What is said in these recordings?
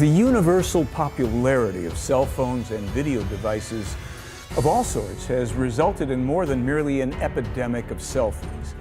The universal popularity of cell phones and video devices of all sorts has resulted in more than merely an epidemic of selfies.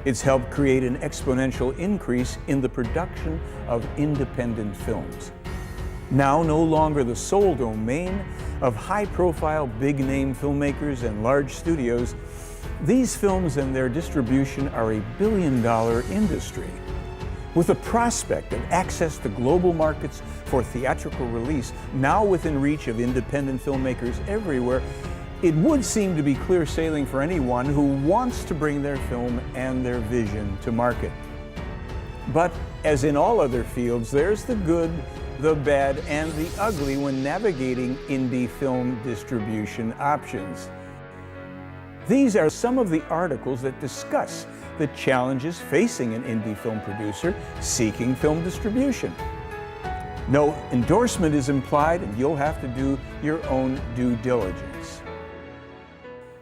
It's helped create an exponential increase in the production of independent films. Now no longer the sole domain of high-profile, big-name filmmakers and large studios, these films and their distribution are a billion-dollar industry. With the prospect of access to global markets for theatrical release now within reach of independent filmmakers everywhere, it would seem to be clear sailing for anyone who wants to bring their film and their vision to market. But as in all other fields, there's the good, the bad, and the ugly when navigating indie film distribution options. These are some of the articles that discuss the challenges facing an indie film producer seeking film distribution. No endorsement is implied, and you'll have to do your own due diligence.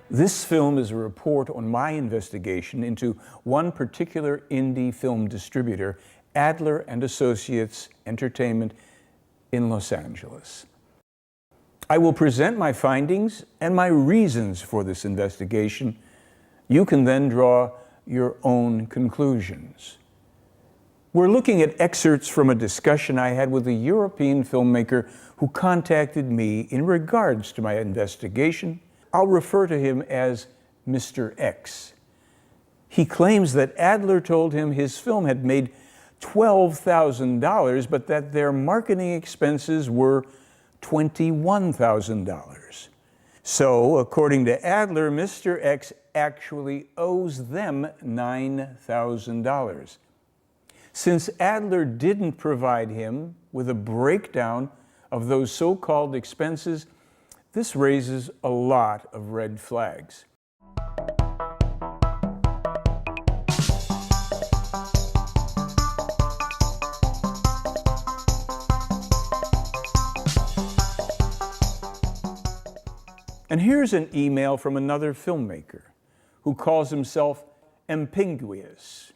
This film is a report on my investigation into one particular indie film distributor, Adler and Associates Entertainment in Los Angeles. I will present my findings and my reasons for this investigation. You can then draw your own conclusions. We're looking at excerpts from a discussion I had with a European filmmaker who contacted me in regards to my investigation. I'll refer to him as Mr. X. He claims that Adler told him his film had made $12,000, but that their marketing expenses were $21,000. So, according to Adler, Mr. X actually owes them $9,000. Since Adler didn't provide him with a breakdown of those so-called expenses, this raises a lot of red flags. And here's an email from another filmmaker who calls himself Ambiguous.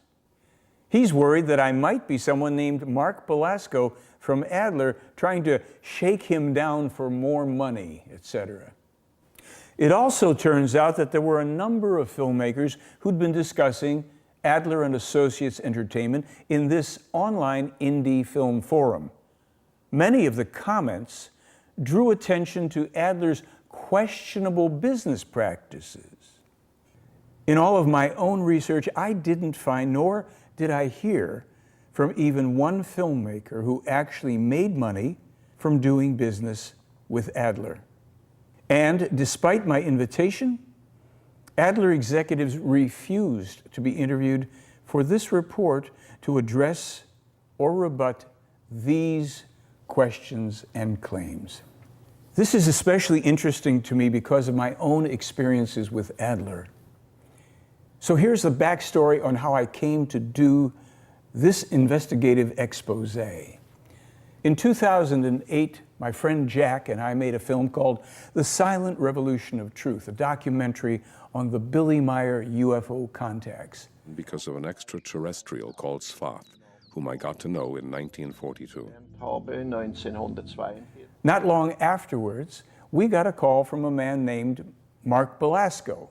He's worried that I might be someone named Mark Belasco from Adler trying to shake him down for more money, etc. It also turns out that there were a number of filmmakers who'd been discussing Adler and Associates Entertainment in this online indie film forum. Many of the comments drew attention to Adler's questionable business practices. In all of my own research, I didn't find, nor did I hear from even one filmmaker who actually made money from doing business with Adler. And despite my invitation, Adler executives refused to be interviewed for this report to address or rebut these questions and claims. This is especially interesting to me because of my own experiences with Adler. So here's the backstory on how I came to do this investigative expose. In 2008, my friend Jack and I made a film called The Silent Revolution of Truth, a documentary on the Billy Meier UFO contacts. Because of an extraterrestrial called Svath, whom I got to know in 1942. Not long afterwards, we got a call from a man named Mark Belasco,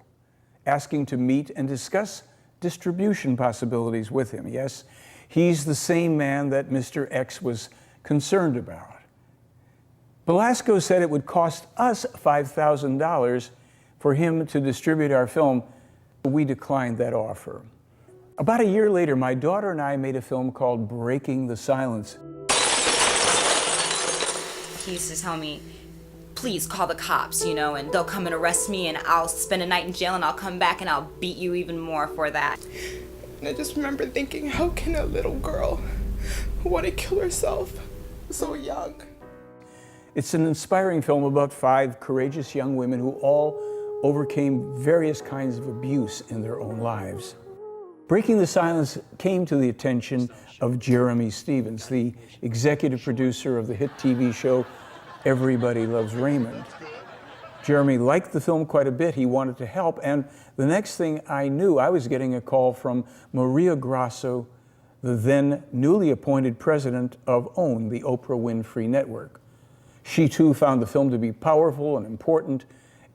asking to meet and discuss distribution possibilities with him. Yes, he's the same man that Mr. X was concerned about. Belasco said it would cost us $5,000 for him to distribute our film. We declined that offer. About a year later, my daughter and I made a film called Breaking the Silence. He used to tell me, please call the cops, you know, and they'll come and arrest me and I'll spend a night in jail and I'll come back and I'll beat you even more for that. And I just remember thinking, how can a little girl want to kill herself so young? It's an inspiring film about 5 courageous young women who all overcame various kinds of abuse in their own lives. Breaking the Silence came to the attention of Jeremy Stevens, the executive producer of the hit TV show Everybody Loves Raymond. Jeremy liked the film quite a bit. He wanted to help, and the next thing I knew, I was getting a call from Maria Grasso, the then newly appointed president of OWN, the Oprah Winfrey Network. She too found the film to be powerful and important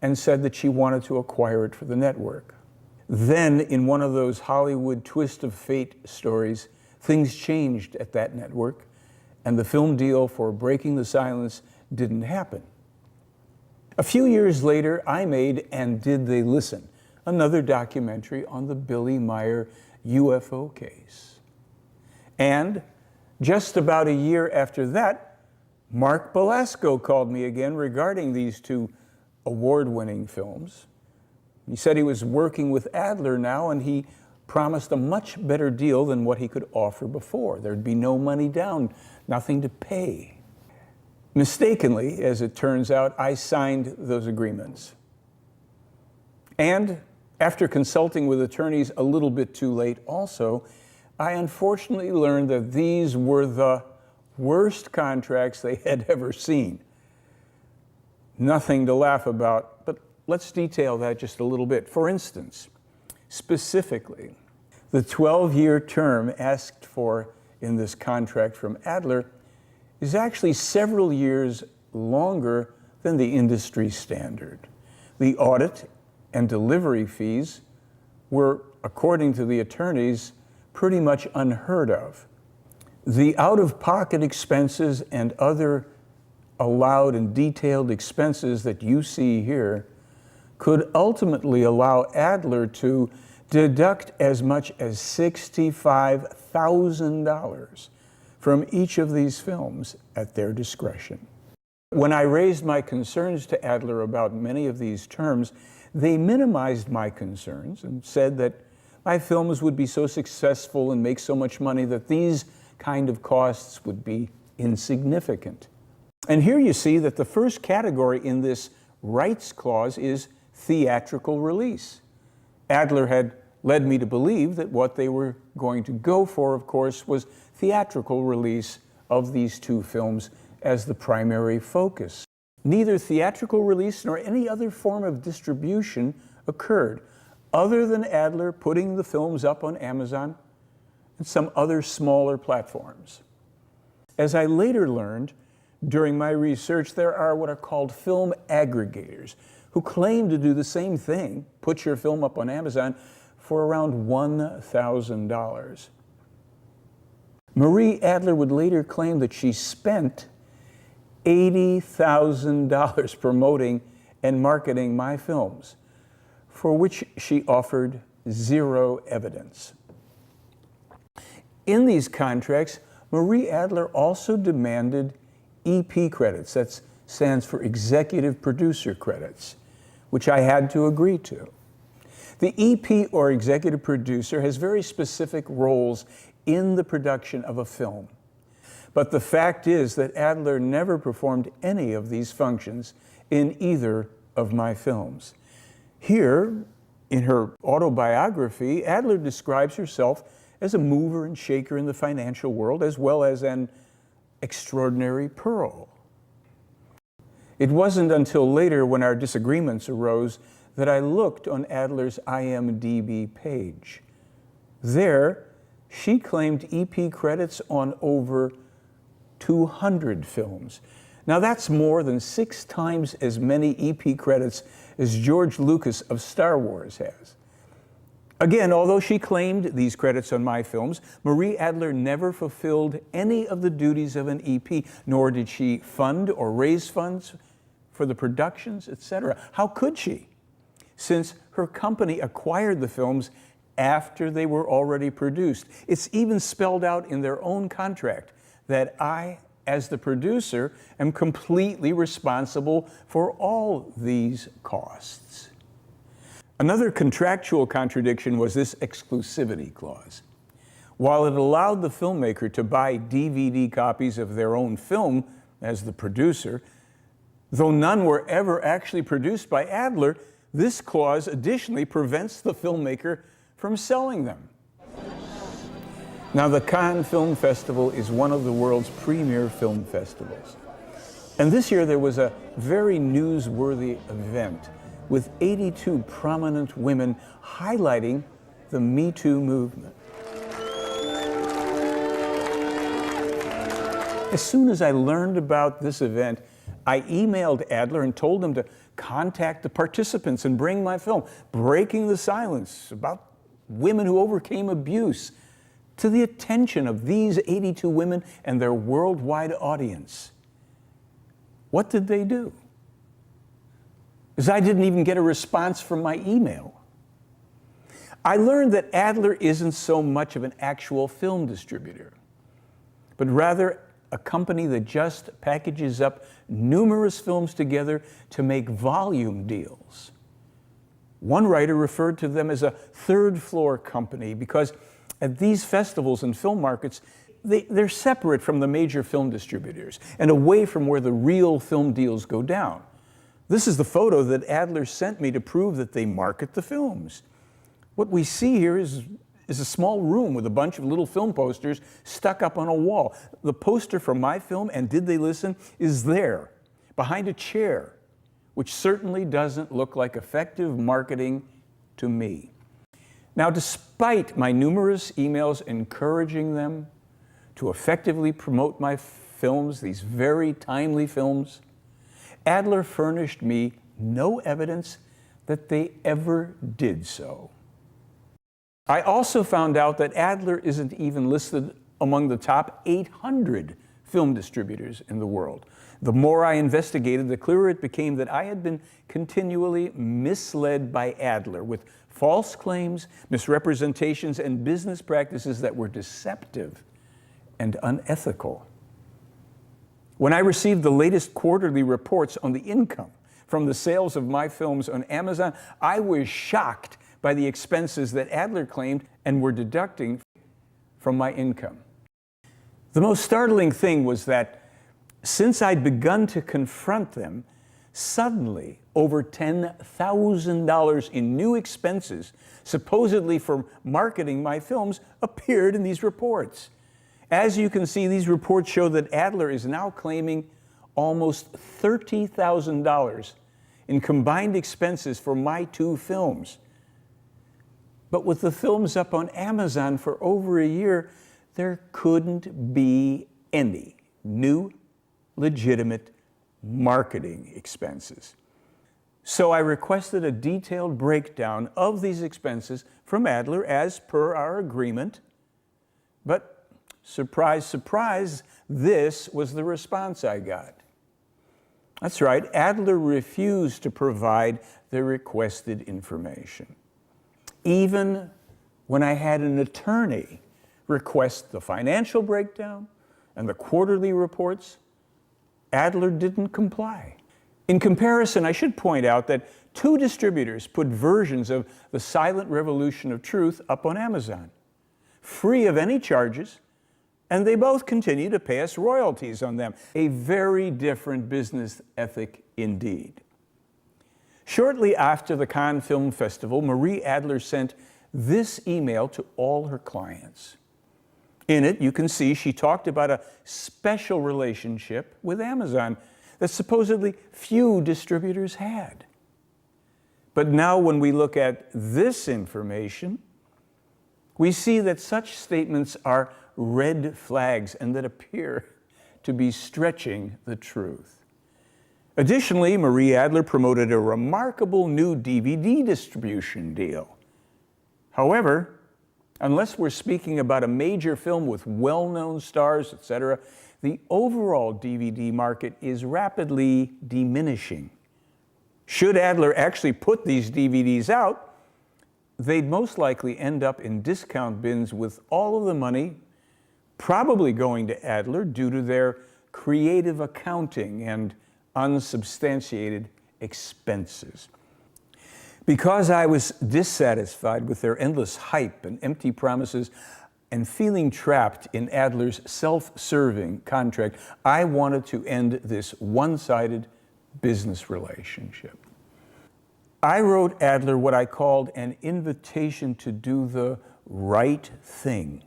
and said that she wanted to acquire it for the network. Then, in one of those Hollywood twist of fate stories, things changed at that network, and the film deal for Breaking the Silence didn't happen. A few years later, I made And Did They Listen?, another documentary on the Billy Meyer UFO case. And just about a year after that, Mark Belasco called me again regarding these two award-winning films. He said he was working with Adler now, and he promised a much better deal than what he could offer before. There'd be no money down, nothing to pay. Mistakenly, as it turns out, I signed those agreements. And after consulting with attorneys a little bit too late also, I unfortunately learned that these were the worst contracts they had ever seen. Nothing to laugh about, but let's detail that just a little bit. For instance, specifically, the 12-year term asked for in this contract from Adler is actually several years longer than the industry standard. The audit and delivery fees were, according to the attorneys, pretty much unheard of. The out-of-pocket expenses and other allowed and detailed expenses that you see here could ultimately allow Adler to deduct as much as $65,000 from each of these films at their discretion. When I raised my concerns to Adler about many of these terms, they minimized my concerns and said that my films would be so successful and make so much money that these kind of costs would be insignificant. And here you see that the first category in this rights clause is theatrical release. Adler had led me to believe that what they were going to go for, of course, was theatrical release of these two films as the primary focus. Neither theatrical release nor any other form of distribution occurred, other than Adler putting the films up on Amazon and some other smaller platforms. As I later learned, during my research, there are what are called film aggregators who claim to do the same thing, put your film up on Amazon, for around $1,000. Marie Adler would later claim that she spent $80,000 promoting and marketing my films, for which she offered zero evidence. In these contracts, Marie Adler also demanded EP credits, that stands for executive producer credits, which I had to agree to. The EP or executive producer has very specific roles in the production of a film. But the fact is that Adler never performed any of these functions in either of my films. Here, in her autobiography, Adler describes herself as a mover and shaker in the financial world, as well as an extraordinary pearl. It wasn't until later, when our disagreements arose, that I looked on Adler's IMDb page. There, she claimed EP credits on over 200 films. Now that's more than 6 times as many EP credits as George Lucas of Star Wars has. Again, although she claimed these credits on my films, Marie Adler never fulfilled any of the duties of an EP, nor did she fund or raise funds for the productions, etc. How could she, since her company acquired the films after they were already produced? It's even spelled out in their own contract that I, as the producer, am completely responsible for all these costs. Another contractual contradiction was this exclusivity clause. While it allowed the filmmaker to buy DVD copies of their own film as the producer, though none were ever actually produced by Adler, this clause additionally prevents the filmmaker from selling them. Now, the Cannes Film Festival is one of the world's premier film festivals. And this year there was a very newsworthy event with 82 prominent women highlighting the Me Too movement. As soon as I learned about this event, I emailed Adler and told him to contact the participants and bring my film, Breaking the Silence, about women who overcame abuse, to the attention of these 82 women and their worldwide audience. What did they do? Because I didn't even get a response from my email. I learned that Adler isn't so much of an actual film distributor, but rather a company that just packages up numerous films together to make volume deals. One writer referred to them as a third-floor company because at these festivals and film markets, they're separate from the major film distributors and away from where the real film deals go down. This is the photo that Adler sent me to prove that they market the films. What we see here is a small room with a bunch of little film posters stuck up on a wall. The poster for my film, And Did They Listen, is there, behind a chair, which certainly doesn't look like effective marketing to me. Now, despite my numerous emails encouraging them to effectively promote my films, these very timely films, Adler furnished me no evidence that they ever did so. I also found out that Adler isn't even listed among the top 800 film distributors in the world. The more I investigated, the clearer it became that I had been continually misled by Adler with false claims, misrepresentations, and business practices that were deceptive and unethical. When I received the latest quarterly reports on the income from the sales of my films on Amazon, I was shocked by the expenses that Adler claimed and were deducting from my income. The most startling thing was that since I'd begun to confront them, suddenly over $10,000 in new expenses, supposedly for marketing my films, appeared in these reports. As you can see, these reports show that Adler is now claiming almost $30,000 in combined expenses for my two films. But with the films up on Amazon for over a year, there couldn't be any new, legitimate marketing expenses. So I requested a detailed breakdown of these expenses from Adler as per our agreement. But surprise, surprise, this was the response I got. That's right, Adler refused to provide the requested information. Even when I had an attorney request the financial breakdown and the quarterly reports, Adler didn't comply. In comparison, I should point out that two distributors put versions of The Silent Revolution of Truth up on Amazon, free of any charges, and they both continue to pay us royalties on them. A very different business ethic indeed. Shortly after the Cannes Film Festival, Marie Adler sent this email to all her clients. In it, you can see she talked about a special relationship with Amazon that supposedly few distributors had. But now when we look at this information, we see that such statements are red flags and that appear to be stretching the truth. Additionally, Marie Adler promoted a remarkable new DVD distribution deal. However, unless we're speaking about a major film with well-known stars, etc., the overall DVD market is rapidly diminishing. Should Adler actually put these DVDs out, they'd most likely end up in discount bins with all of the money probably going to Adler due to their creative accounting and unsubstantiated expenses. Because I was dissatisfied with their endless hype and empty promises and feeling trapped in Adler's self-serving contract, I wanted to end this one-sided business relationship. I wrote Adler what I called an invitation to do the right thing,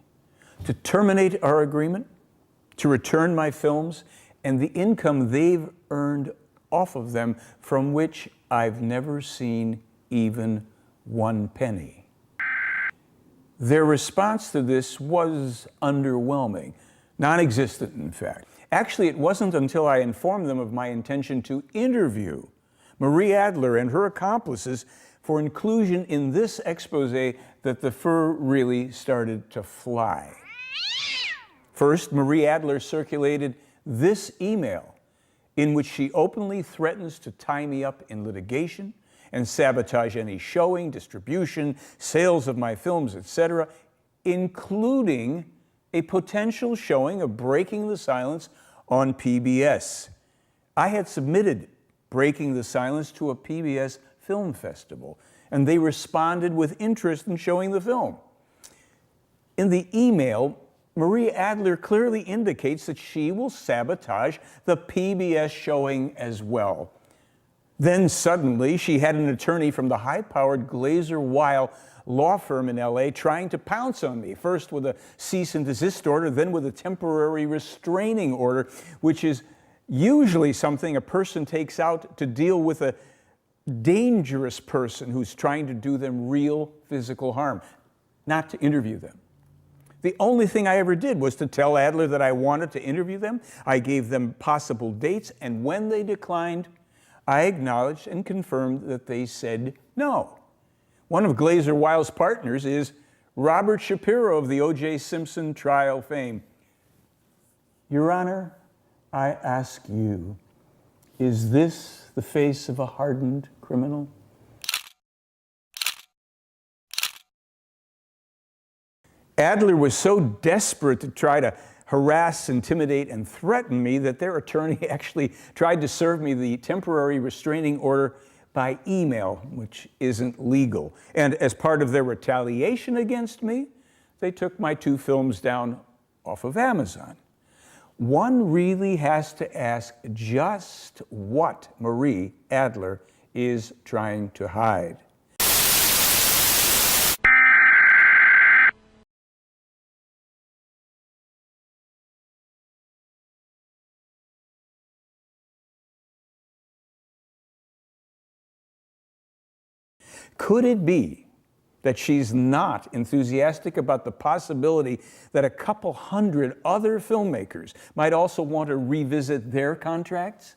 to terminate our agreement, to return my films, and the income they've earned off of them, from which I've never seen even one penny. Their response to this was underwhelming, non-existent in fact. Actually, it wasn't until I informed them of my intention to interview Marie Adler and her accomplices for inclusion in this expose that the fur really started to fly. First, Marie Adler circulated this email in which she openly threatens to tie me up in litigation and sabotage any showing, distribution, sales of my films, etc., including a potential showing of Breaking the Silence on PBS. I had submitted Breaking the Silence to a PBS film festival, and they responded with interest in showing the film. In the email, Marie Adler clearly indicates that she will sabotage the PBS showing as well. Then suddenly, she had an attorney from the high-powered Glazer-Weil law firm in LA trying to pounce on me, first with a cease and desist order, then with a temporary restraining order, which is usually something a person takes out to deal with a dangerous person who's trying to do them real physical harm, not to interview them. The only thing I ever did was to tell Adler that I wanted to interview them. I gave them possible dates, and when they declined, I acknowledged and confirmed that they said no. One of Glazer-Weil's partners is Robert Shapiro of the O.J. Simpson trial fame. Your Honor, I ask you, is this the face of a hardened criminal? Adler was so desperate to try to harass, intimidate, and threaten me that their attorney actually tried to serve me the temporary restraining order by email, which isn't legal. And as part of their retaliation against me, they took my 2 films down off of Amazon. One really has to ask just what Marie Adler is trying to hide. Could it be that she's not enthusiastic about the possibility that a couple hundred other filmmakers might also want to revisit their contracts?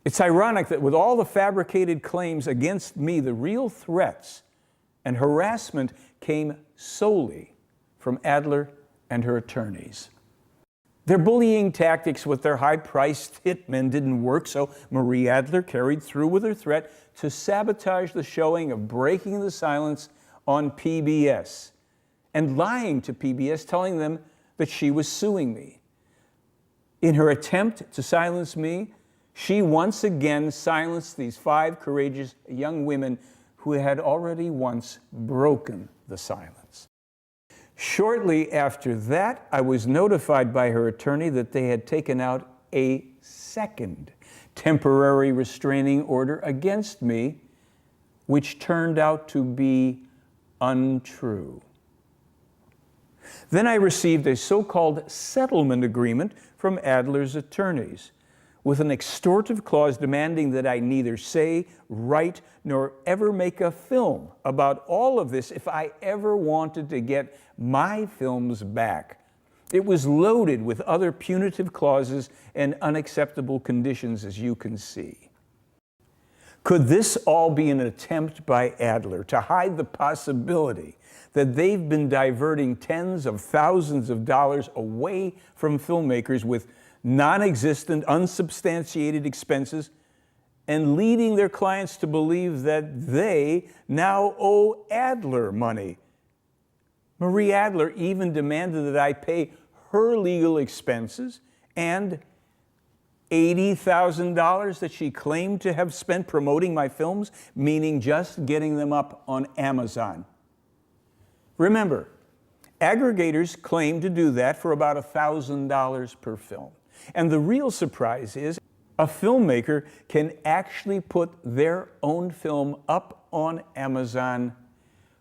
It's ironic that with all the fabricated claims against me, the real threats and harassment came solely from Adler and her attorneys. Their bullying tactics with their high-priced hitmen didn't work, so Marie Adler carried through with her threat to sabotage the showing of Breaking the Silence on PBS, and lying to PBS, telling them that she was suing me. In her attempt to silence me, she once again silenced these 5 courageous young women who had already once broken the silence. Shortly after that, I was notified by her attorney that they had taken out a second temporary restraining order against me, which turned out to be untrue. Then I received a so-called settlement agreement from Adler's attorneys, with an extortive clause demanding that I neither say, write, nor ever make a film about all of this if I ever wanted to get my films back. It was loaded with other punitive clauses and unacceptable conditions, as you can see. Could this all be an attempt by Adler to hide the possibility that they've been diverting tens of thousands of dollars away from filmmakers with non-existent, unsubstantiated expenses, and leading their clients to believe that they now owe Adler money? Marie Adler even demanded that I pay her legal expenses and $80,000 that she claimed to have spent promoting my films, meaning just getting them up on Amazon. Remember, aggregators claim to do that for about $1,000 per film. And the real surprise is a filmmaker can actually put their own film up on Amazon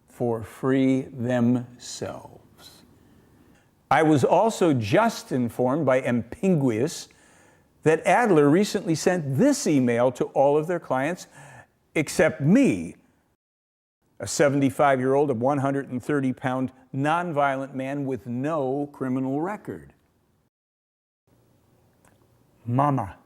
for free themselves. I was also just informed by Empinguis that Adler recently sent this email to all of their clients, except me, a 75-year-old, 130-pound, nonviolent man with no criminal record. Mama.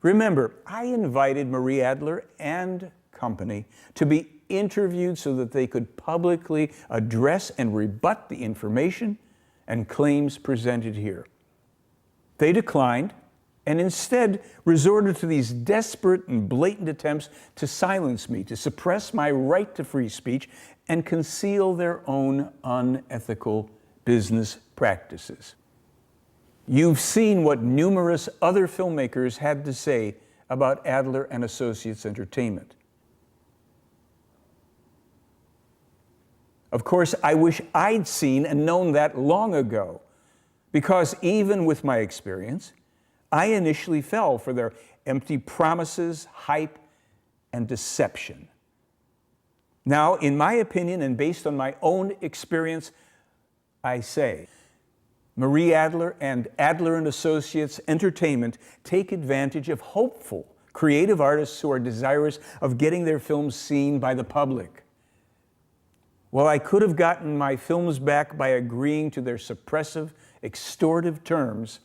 Remember, I invited Marie Adler and company to be interviewed so that they could publicly address and rebut the information and claims presented here. They declined and instead resorted to these desperate and blatant attempts to silence me, to suppress my right to free speech, and conceal their own unethical business practices. You've seen what numerous other filmmakers had to say about Adler and Associates Entertainment. Of course, I wish I'd seen and known that long ago, because even with my experience, I initially fell for their empty promises, hype, and deception. Now, in my opinion, and based on my own experience, I say, Marie Adler and Adler and Associates Entertainment take advantage of hopeful, creative artists who are desirous of getting their films seen by the public. While I could have gotten my films back by agreeing to their suppressive, extortive terms,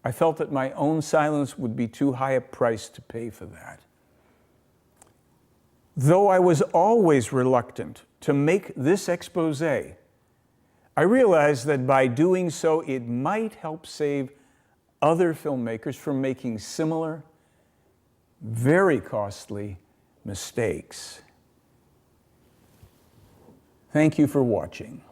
I felt that my own silence would be too high a price to pay for that. Though I was always reluctant to make this expose, I realized that by doing so, it might help save other filmmakers from making similar, very costly mistakes. Thank you for watching.